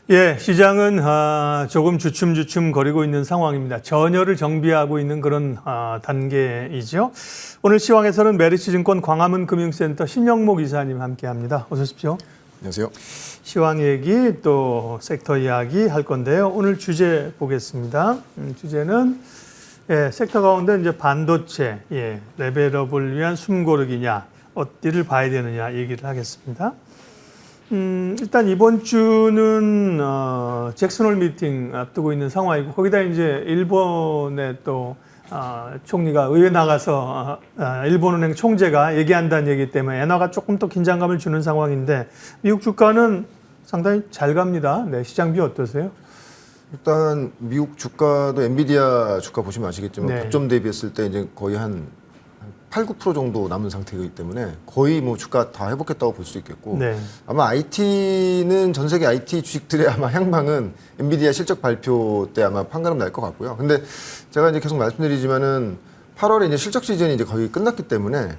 예, 시장은 조금 주춤주춤 거리고 있는 상황입니다. 전열을 정비하고 있는 그런 단계이죠. 오늘 시황에서는 메리츠증권 광화문 금융센터 신영목 이사님 함께합니다. 어서 오십시오. 안녕하세요. 시황 얘기 또 섹터 이야기 할 건데요. 오늘 주제 보겠습니다. 주제는 섹터 가운데 이제 반도체, 레벨업을 위한 숨고르기냐, 어디를 봐야 되느냐 얘기를 하겠습니다. 일단 이번 주는 잭슨홀 미팅 앞두고 있는 상황이고 거기다 이제 일본의 또 총리가 의회 나가서 일본은행 총재가 얘기한다는 얘기 때문에 엔화가 조금 더 긴장감을 주는 상황인데 미국 주가는 상당히 잘 갑니다. 네, 시장비 어떠세요? 일단 미국 주가도 엔비디아 주가 보시면 아시겠지만 네. 고점 대비했을 때 이제 거의 한 8, 9% 정도 남은 상태이기 때문에 거의 뭐 주가 다 회복했다고 볼 수 있겠고 네. 아마 IT는 전 세계 IT 주식들의 아마 향방은 엔비디아 실적 발표 때 아마 판가름 날 것 같고요. 근데 제가 이제 계속 말씀드리지만은 8월에 이제 실적 시즌이 이제 거의 끝났기 때문에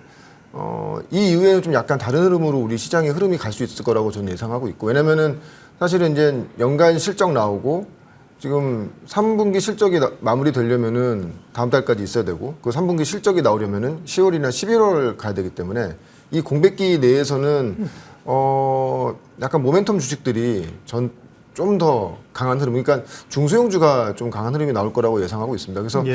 이 이후에는 좀 약간 다른 흐름으로 우리 시장의 흐름이 갈 수 있을 거라고 저는 예상하고 있고 왜냐면은 사실은 이제 연간 실적 나오고 지금 3분기 실적이 마무리되려면은 다음 달까지 있어야 되고 그 3분기 실적이 나오려면은 10월이나 11월 가야 되기 때문에 이 공백기 내에서는 약간 모멘텀 주식들이 좀 더 강한 흐름, 그러니까 중소형주가 좀 강한 흐름이 나올 거라고 예상하고 있습니다. 그래서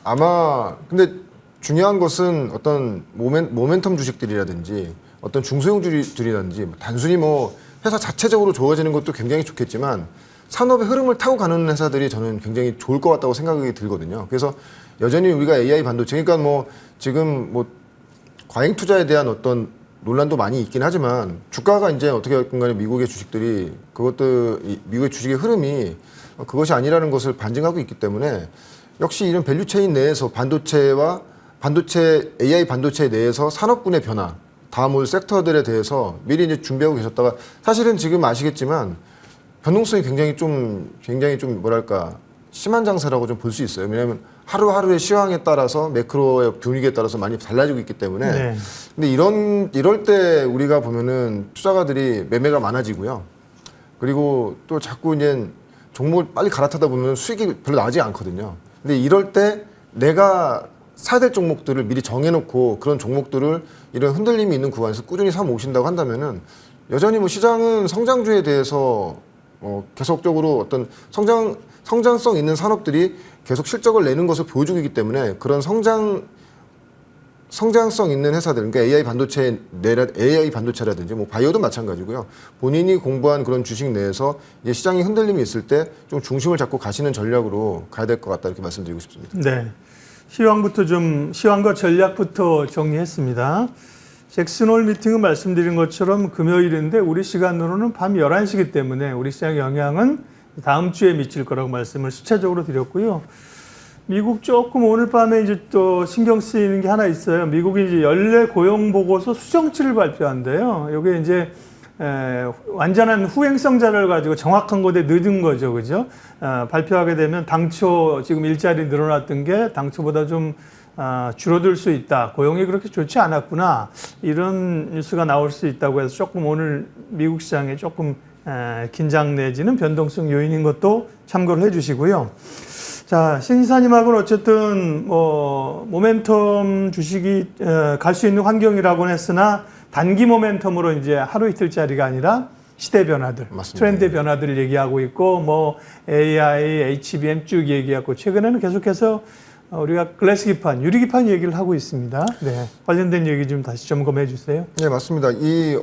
아마 근데 중요한 것은 어떤 모멘텀 주식들이라든지 어떤 중소형주들이라든지 단순히 뭐 회사 자체적으로 좋아지는 것도 굉장히 좋겠지만 산업의 흐름을 타고 가는 회사들이 저는 굉장히 좋을 것 같다고 생각이 들거든요. 그래서 여전히 우리가 AI 반도체, 그러니까 뭐 지금 뭐 과잉 투자에 대한 어떤 논란도 많이 있긴 하지만 주가가 이제 어떻게 됐건 간에 미국의 주식들이 미국의 주식의 흐름이 그것이 아니라는 것을 반증하고 있기 때문에 역시 이런 밸류체인 내에서 AI 반도체 내에서 산업군의 변화, 다음 올 섹터들에 대해서 미리 이제 준비하고 계셨다가 사실은 지금 아시겠지만 변동성이 굉장히 좀 뭐랄까 심한 장세라고 좀 볼 수 있어요. 왜냐하면 하루하루의 시황에 따라서 매크로의 분위기에 따라서 많이 달라지고 있기 때문에. 네. 근데 이럴 때 우리가 보면은 투자가들이 매매가 많아지고요. 그리고 또 자꾸 이제 종목을 빨리 갈아타다 보면 수익이 별로 나지 않거든요. 근데 이럴 때 내가 사야 될 종목들을 미리 정해놓고 그런 종목들을 이런 흔들림이 있는 구간에서 꾸준히 사 모으신다고 한다면은 여전히 뭐 시장은 성장주에 대해서 계속적으로 어떤 성장성 있는 산업들이 계속 실적을 내는 것을 보여주고 있기 때문에 그런 성장성 있는 회사들, 그러니까 AI 반도체라든지 뭐 바이오도 마찬가지고요. 본인이 공부한 그런 주식 내에서 이제 시장이 흔들림이 있을 때 좀 중심을 잡고 가시는 전략으로 가야 될 것 같다 이렇게 말씀드리고 싶습니다. 네. 시황과 전략부터 정리했습니다. 잭슨홀 미팅은 말씀드린 것처럼 금요일인데 우리 시간으로는 밤 11시기 때문에 우리 시장 영향은 다음 주에 미칠 거라고 말씀을 수차적으로 드렸고요. 미국 조금 오늘 밤에 이제 또 신경 쓰이는 게 하나 있어요. 미국이 이제 연례 고용 보고서 수정치를 발표한대요. 이게 이제 완전한 후행성 자료를 가지고 정확한 것에 늦은 거죠, 그죠? 발표하게 되면 당초 지금 일자리 늘어났던 게 당초보다 좀 줄어들 수 있다. 고용이 그렇게 좋지 않았구나. 이런 뉴스가 나올 수 있다고 해서 조금 오늘 미국 시장에 조금 긴장 내지는 변동성 요인인 것도 참고를 해주시고요. 자, 신이사님하고는 어쨌든 모멘텀 주식이 갈 수 있는 환경이라고는 했으나 단기 모멘텀으로 이제 하루 이틀짜리가 아니라 시대 변화들, 맞습니다. 트렌드 변화들을 얘기하고 있고 뭐 AI, HBM 쭉 얘기하고 최근에는 계속해서 우리가 글래스 기판, 유리 기판 얘기를 하고 있습니다. 네, 관련된 얘기 좀 다시 점검해 주세요. 네, 맞습니다.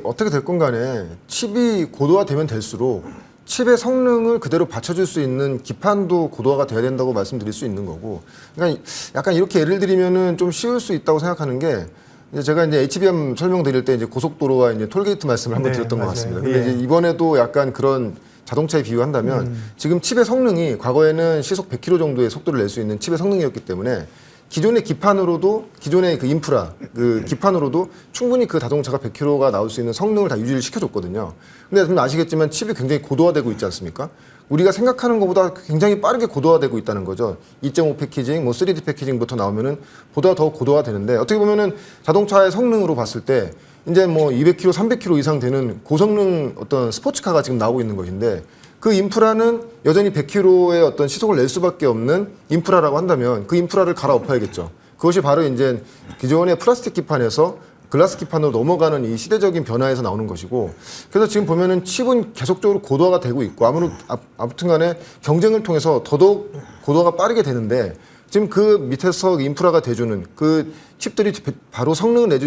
어떻게 됐건 간에 칩이 고도화되면 될수록 칩의 성능을 그대로 받쳐줄 수 있는 기판도 고도화가 돼야 된다고 말씀드릴 수 있는 거고, 그러니까 약간 이렇게 예를 들면은 좀 쉬울 수 있다고 생각하는 게 이제 제가 이제 HBM 설명드릴 때 이제 고속도로와 이제 톨게이트 말씀을 한번 드렸던 것 같습니다. 근데 이제 이번에도 약간 그런 자동차에 비유한다면 지금 칩의 성능이 과거에는 시속 100km 정도의 속도를 낼 수 있는 칩의 성능이었기 때문에 기존의 그 인프라, 그 기판으로도 충분히 그 자동차가 100km가 나올 수 있는 성능을 다 유지를 시켜줬거든요. 근데 여러분 아시겠지만 칩이 굉장히 고도화되고 있지 않습니까? 우리가 생각하는 것보다 굉장히 빠르게 고도화되고 있다는 거죠. 2.5 패키징, 3D 패키징부터 나오면은 보다 더 고도화되는데 어떻게 보면은 자동차의 성능으로 봤을 때 이제 뭐 200km, 300km 이상 되는 고성능 어떤 스포츠카가 지금 나오고 있는 것인데 그 인프라는 여전히 100km의 어떤 시속을 낼 수밖에 없는 인프라라고 한다면 그 인프라를 갈아엎어야겠죠. 그것이 바로 이제 기존의 플라스틱 기판에서 글라스 기판으로 넘어가는 이 시대적인 변화에서 나오는 것이고, 그래서 지금 보면은 칩은 계속적으로 고도화가 되고 있고 아무튼 간에 경쟁을 통해서 더더욱 고도화가 빠르게 되는데, 지금 그 밑에서 인프라가 돼주는 그 칩들이 바로 성능을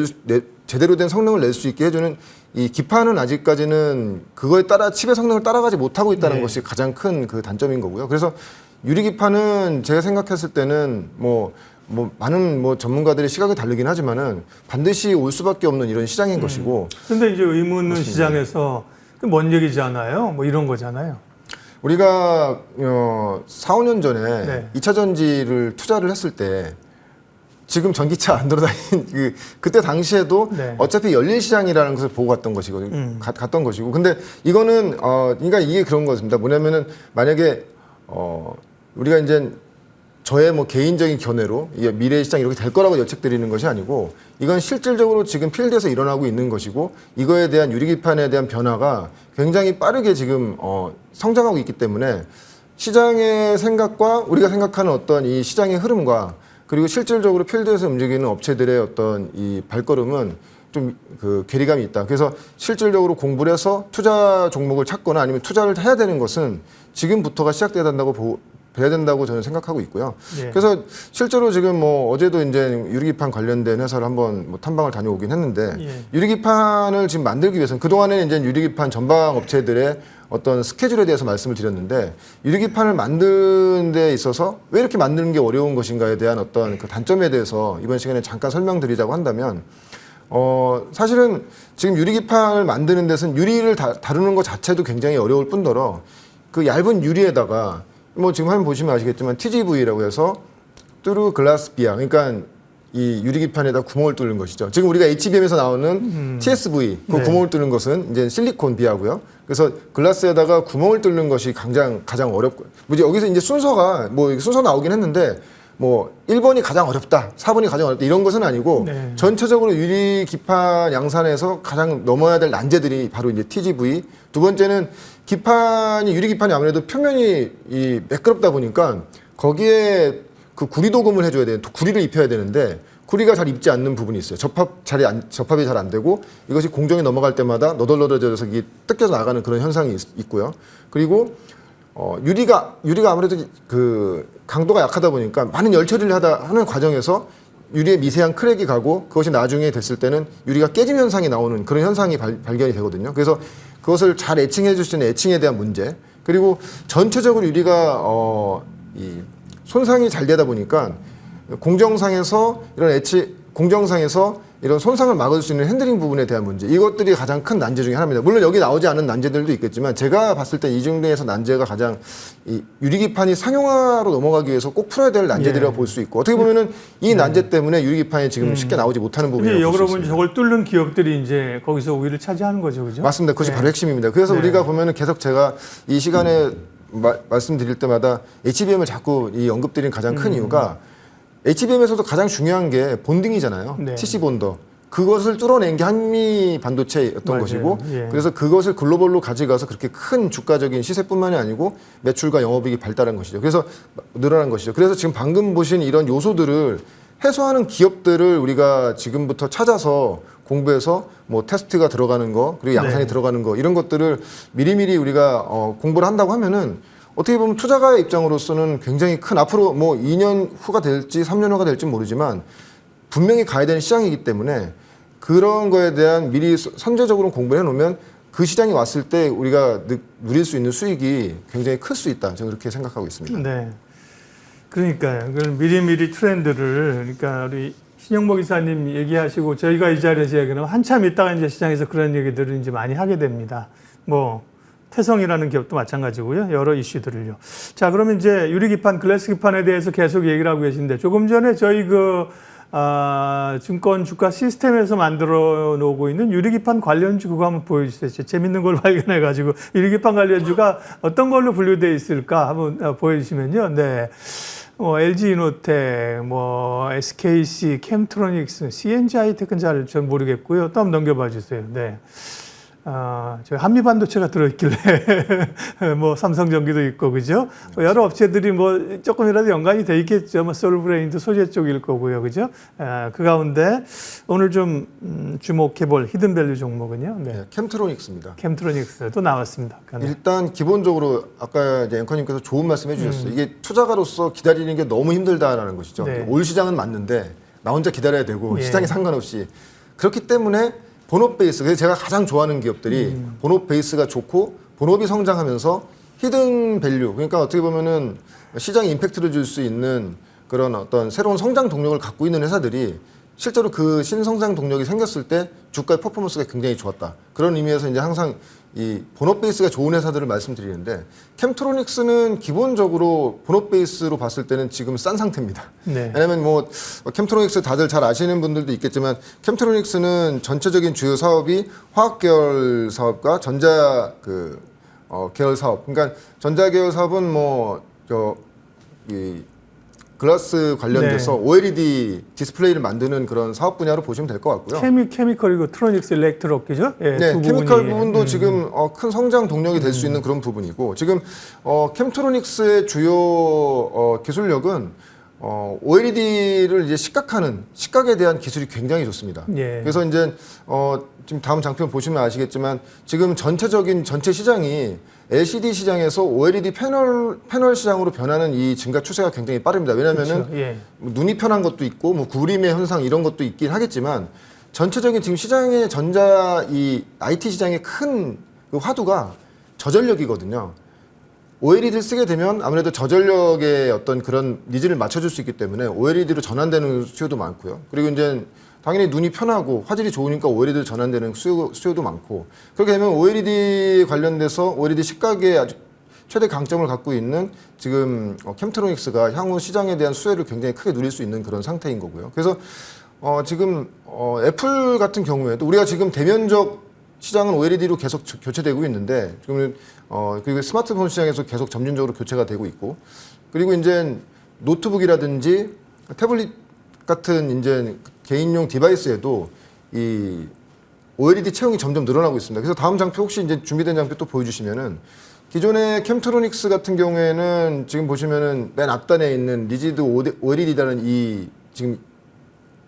제대로 된 성능을 낼 수 있게 해주는 이 기판은 아직까지는 그거에 따라 칩의 성능을 따라가지 못하고 있다는 것이 가장 큰 그 단점인 거고요. 그래서 유리 기판은 제가 생각했을 때는 많은 전문가들의 시각이 다르긴 하지만은 반드시 올 수밖에 없는 이런 시장인 것이고. 근데 이제 의문은 시장에서 뭔 얘기잖아요. 뭐 이런 거잖아요. 우리가 4, 5년 전에 2차 전지를 투자를 했을 때 지금 전기차 안 돌아다니는 그때 당시에도 어차피 열린 시장이라는 것을 보고 갔던 것이고 근데 이거는 그러니까 이게 그런 거습니다. 뭐냐면은 만약에 우리가 이제 저의 개인적인 견해로 미래의 시장이 이렇게 될 거라고 예측드리는 것이 아니고, 이건 실질적으로 지금 필드에서 일어나고 있는 것이고, 이거에 대한 유리기판에 대한 변화가 굉장히 빠르게 지금 성장하고 있기 때문에 시장의 생각과 우리가 생각하는 어떤 이 시장의 흐름과 그리고 실질적으로 필드에서 움직이는 업체들의 어떤 이 발걸음은 좀 괴리감이 있다. 그래서 실질적으로 공부를 해서 투자 종목을 찾거나 아니면 투자를 해야 되는 것은 지금부터가 시작돼야 된다고 저는 생각하고 있고요. 그래서 실제로 지금 어제도 이제 유리기판 관련된 회사를 한번 탐방을 다녀오긴 했는데, 유리기판을 지금 만들기 위해서는 그동안에는 이제 유리기판 전방 업체들의 어떤 스케줄에 대해서 말씀을 드렸는데, 유리기판을 만드는 데 있어서 왜 이렇게 만드는 게 어려운 것인가에 대한 어떤 그 단점에 대해서 이번 시간에 잠깐 설명드리자고 한다면, 사실은 지금 유리기판을 만드는 데서는 유리를 다루는 것 자체도 굉장히 어려울 뿐더러 그 얇은 유리에다가 지금 화면 보시면 아시겠지만 TGV라고 해서 뚜루 글라스 비아, 그러니까 이 유리기판에다 구멍을 뚫는 것이죠. 지금 우리가 HBM에서 나오는 TSV, 그 구멍을 뚫는 것은 이제 실리콘 비아고요. 그래서 글라스에다가 구멍을 뚫는 것이 가장 어렵고, 여기서 이제 순서가 순서 나오긴 했는데 1번이 가장 어렵다, 4번이 가장 어렵다 이런 것은 아니고 전체적으로 유리기판 양산에서 가장 넘어야 될 난제들이 바로 이제 TGV. 두 번째는 유리기판이 아무래도 표면이 매끄럽다 보니까 거기에 그 구리 도금을 해줘야 돼요. 구리를 입혀야 되는데 구리가 잘 입지 않는 부분이 있어요. 접합이 잘 안 되고 이것이 공정에 넘어갈 때마다 너덜너덜해져서 이게 뜯겨서 나가는 그런 현상이 있고요. 그리고 유리가 아무래도 그 강도가 약하다 보니까 많은 열 처리를 하는 과정에서 유리에 미세한 크랙이 가고 그것이 나중에 됐을 때는 유리가 깨짐 현상이 나오는 그런 현상이 발견이 되거든요. 그래서 그것을 잘 애칭해 줄 수 있는 애칭에 대한 문제, 그리고 전체적으로 유리가 손상이 잘 되다 보니까 공정상에서 이런 손상을 막을 수 있는 핸들링 부분에 대한 문제, 이것들이 가장 큰 난제 중에 하나입니다. 물론 여기 나오지 않은 난제들도 있겠지만 제가 봤을 때 이 중에서 난제가 가장 유리기판이 상용화로 넘어가기 위해서 꼭 풀어야 될 난제들이라고 볼 수 있고, 어떻게 보면은 이 난제 때문에 유리기판이 지금 쉽게 나오지 못하는 부분이라고 볼 수 있습니다. 저걸 뚫는 기업들이 이제 거기서 우위를 차지하는 거죠, 그죠? 맞습니다. 그것이 바로 핵심입니다. 그래서 우리가 보면은 계속 제가 이 시간에 말씀드릴 때마다 HBM을 자꾸 언급드리는 가장 큰 이유가, HBM에서도 가장 중요한 게 본딩이잖아요. TC 본더. 그것을 뚫어낸 게 한미 반도체였던 것이고, 그래서 그것을 글로벌로 가져가서 그렇게 큰 주가적인 시세뿐만이 아니고 매출과 영업이익이 발달한 것이죠. 그래서 늘어난 것이죠. 그래서 지금 방금 보신 이런 요소들을 해소하는 기업들을 우리가 지금부터 찾아서 공부해서 테스트가 들어가는 거, 그리고 양산이 들어가는 거, 이런 것들을 미리미리 우리가 공부를 한다고 하면은 어떻게 보면 투자가의 입장으로서는 굉장히 큰, 앞으로 2년 후가 될지 3년 후가 될지 모르지만 분명히 가야 되는 시장이기 때문에 그런 거에 대한 미리 선제적으로 공부를 해놓으면 그 시장이 왔을 때 우리가 누릴 수 있는 수익이 굉장히 클 수 있다. 저는 그렇게 생각하고 있습니다. 네. 그러니까요. 미리미리 트렌드를, 그러니까 우리 신영복 이사님 얘기하시고 저희가 이 자리에서 얘기하면 한참 있다가 이제 시장에서 그런 얘기들을 이제 많이 하게 됩니다. 태성이라는 기업도 마찬가지고요. 여러 이슈들을요. 자, 그러면 이제 유리기판, 글래스 기판에 대해서 계속 얘기를 하고 계신데, 조금 전에 저희 증권 주가 시스템에서 만들어 놓고 있는 유리기판 관련주 그거 한번 보여주세요. 재밌는 걸 발견해가지고 유리기판 관련주가 어떤 걸로 분류되어 있을까 한번 보여주시면요. 네. LG 이노텍, SKC, 캠트로닉스, CNG 하이테크는 전 모르겠고요. 또 한번 넘겨봐 주세요. 네. 저 한미반도체가 들어있길래 삼성전기도 있고 그죠? 여러 업체들이 조금이라도 연관이 돼 있겠죠. 솔브레인도 소재 쪽일 거고요, 그죠? 그 가운데 오늘 좀 주목해볼 히든밸류 종목은요. 네. 네, 캠트로닉스입니다. 캠트로닉스도 나왔습니다. 네. 일단 기본적으로 아까 이제 앵커님께서 좋은 말씀해 주셨어요. 이게 투자가로서 기다리는 게 너무 힘들다라는 것이죠. 네. 올 시장은 맞는데 나 혼자 기다려야 되고 예. 시장에 상관없이 그렇기 때문에 본업 베이스, 그래서 제가 가장 좋아하는 기업들이 본업 베이스가 좋고 본업이 성장하면서 히든 밸류, 그러니까 어떻게 보면은 시장에 임팩트를 줄 수 있는 그런 어떤 새로운 성장 동력을 갖고 있는 회사들이 실제로 그 신성장 동력이 생겼을 때 주가의 퍼포먼스가 굉장히 좋았다. 그런 의미에서 이제 항상 이 본업 베이스가 좋은 회사들을 말씀드리는데 캠트로닉스는 기본적으로 본업 베이스로 봤을 때는 지금 싼 상태입니다. 네. 왜냐하면 캠트로닉스 다들 잘 아시는 분들도 있겠지만 캠트로닉스는 전체적인 주요 사업이 화학 계열 사업과 전자 계열 사업. 그러니까 전자 계열 사업은 글라스 관련돼서 네. OLED 디스플레이를 만드는 그런 사업 분야로 보시면 될 것 같고요. 케미컬이고 트로닉스 일렉트로기죠? 예, 네, 두 케미컬 부분이. 부분도 지금 큰 성장 동력이 될 수 있는 그런 부분이고 지금 캠트로닉스의 주요 기술력은 OLED를 이제 시각에 대한 기술이 굉장히 좋습니다. 예. 그래서 이제 지금 다음 장편 보시면 아시겠지만 지금 전체 시장이 LCD 시장에서 OLED 패널 시장으로 변하는 이 증가 추세가 굉장히 빠릅니다. 왜냐하면은 그렇죠. 예. 눈이 편한 것도 있고 구림의 현상 이런 것도 있긴 하겠지만 전체적인 지금 시장의 이 IT 시장의 큰 그 화두가 저전력이거든요. OLED를 쓰게 되면 아무래도 저전력의 어떤 그런 니즈를 맞춰줄 수 있기 때문에 OLED로 전환되는 수요도 많고요. 그리고 이제 당연히 눈이 편하고 화질이 좋으니까 OLED로 전환되는 수요도 많고 그렇게 되면 OLED 관련돼서 OLED 시각의 아주 최대 강점을 갖고 있는 지금 캠트로닉스가 향후 시장에 대한 수혜를 굉장히 크게 누릴 수 있는 그런 상태인 거고요. 그래서 지금 애플 같은 경우에도 우리가 지금 대면적 시장은 OLED로 계속 교체되고 있는데 지금 그리고 스마트폰 시장에서 계속 점진적으로 교체가 되고 있고 그리고 이제 노트북이라든지 태블릿 같은 이제 개인용 디바이스에도 이 OLED 채용이 점점 늘어나고 있습니다. 그래서 다음 장표 혹시 이제 준비된 장표 또 보여주시면은 기존의 캠트로닉스 같은 경우에는 지금 보시면은 맨 앞단에 있는 리지드 OLED라는 지금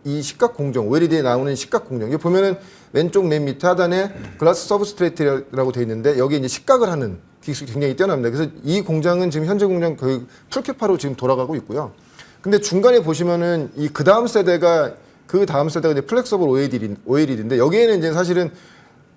이 시각 공정, OLED에 나오는 시각 공정. 이게 보면은 왼쪽 맨 밑에 하단에 글라스 서브스트레이트라고 되어 있는데 여기에 이제 시각을 하는 기술이 굉장히 뛰어납니다. 그래서 이 공장은 지금 현재 공장 거의 풀캐파로 지금 돌아가고 있고요. 근데 중간에 보시면은 그 다음 세대가 이제 플렉서블 OLED인데 여기에는 이제 사실은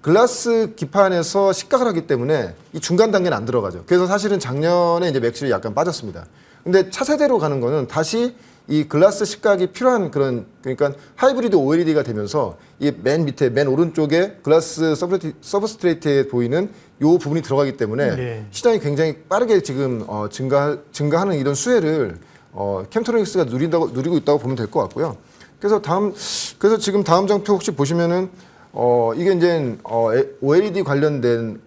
글라스 기판에서 시각을 하기 때문에 이 중간 단계는 안 들어가죠. 그래서 사실은 작년에 이제 매출이 약간 빠졌습니다. 근데 차세대로 가는 거는 다시 이 글라스 시각이 필요한 그러니까 하이브리드 OLED가 되면서 이 맨 밑에 맨 오른쪽에 글라스 서브스트레이트에 보이는 요 부분이 들어가기 때문에 네. 시장이 굉장히 빠르게 지금 증가하는 이런 수혜를 캠트로닉스가 누리고 있다고 보면 될 것 같고요. 그래서 지금 다음 장표 혹시 보시면은 이게 이제 OLED 관련된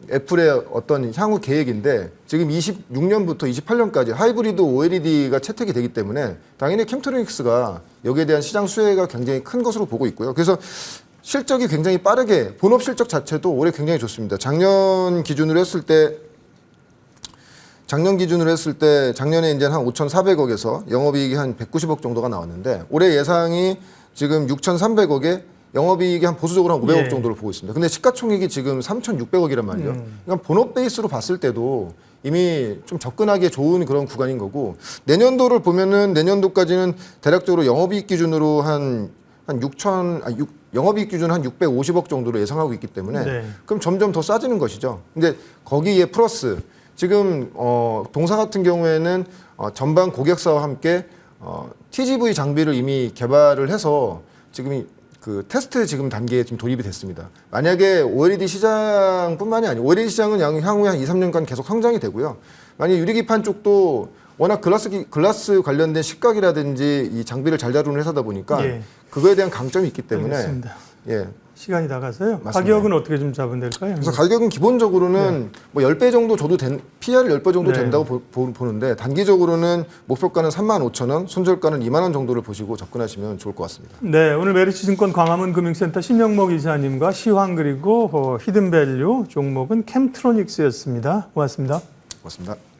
애플의 어떤 향후 계획인데 지금 26년부터 28년까지 하이브리드 OLED가 채택이 되기 때문에 당연히 캠트로닉스가 여기에 대한 시장 수혜가 굉장히 큰 것으로 보고 있고요. 그래서 실적이 굉장히 빠르게 본업 실적 자체도 올해 굉장히 좋습니다. 작년 기준으로 했을 때 작년에 이제 한 5,400억에서 영업이익이 한 190억 정도가 나왔는데 올해 예상이 지금 6,300억에 영업이익이 한 보수적으로 한 500억 예. 정도를 보고 있습니다. 근데 시가총액이 지금 3,600억이란 말이에요. 그러니까 본업 베이스로 봤을 때도 이미 좀 접근하기에 좋은 그런 구간인 거고 내년도를 보면은 내년도까지는 대략적으로 영업이익 기준으로 영업이익 기준 한 650억 정도로 예상하고 있기 때문에 네. 그럼 점점 더 싸지는 것이죠. 근데 거기에 플러스 지금 동사 같은 경우에는 전방 고객사와 함께 TGV 장비를 이미 개발을 해서 지금 그 테스트 지금 단계에 지금 돌입이 됐습니다. 만약에 OLED 시장뿐만이 아니고 OLED 시장은 향후에 한 2, 3년간 계속 성장이 되고요. 만약 유리기판 쪽도 워낙 글라스 관련된 식각이라든지 이 장비를 잘 다루는 회사다 보니까 예. 그거에 대한 강점이 있기 때문에 알겠습니다. 예. 시간이 나가서요. 맞습니다. 가격은 어떻게 좀 잡으면 될까요? 그래서 가격은 기본적으로는 뭐 10배 정도 줘도 PR 10배 정도 네. 된다고 보는데 단기적으로는 목표가는 35,000원, 손절가는 2만 원 정도를 보시고 접근하시면 좋을 것 같습니다. 네, 오늘 메리츠증권 광화문 금융센터 신영목 이사님과 시황 그리고 히든밸류 종목은 캠트로닉스였습니다. 고맙습니다. 고맙습니다.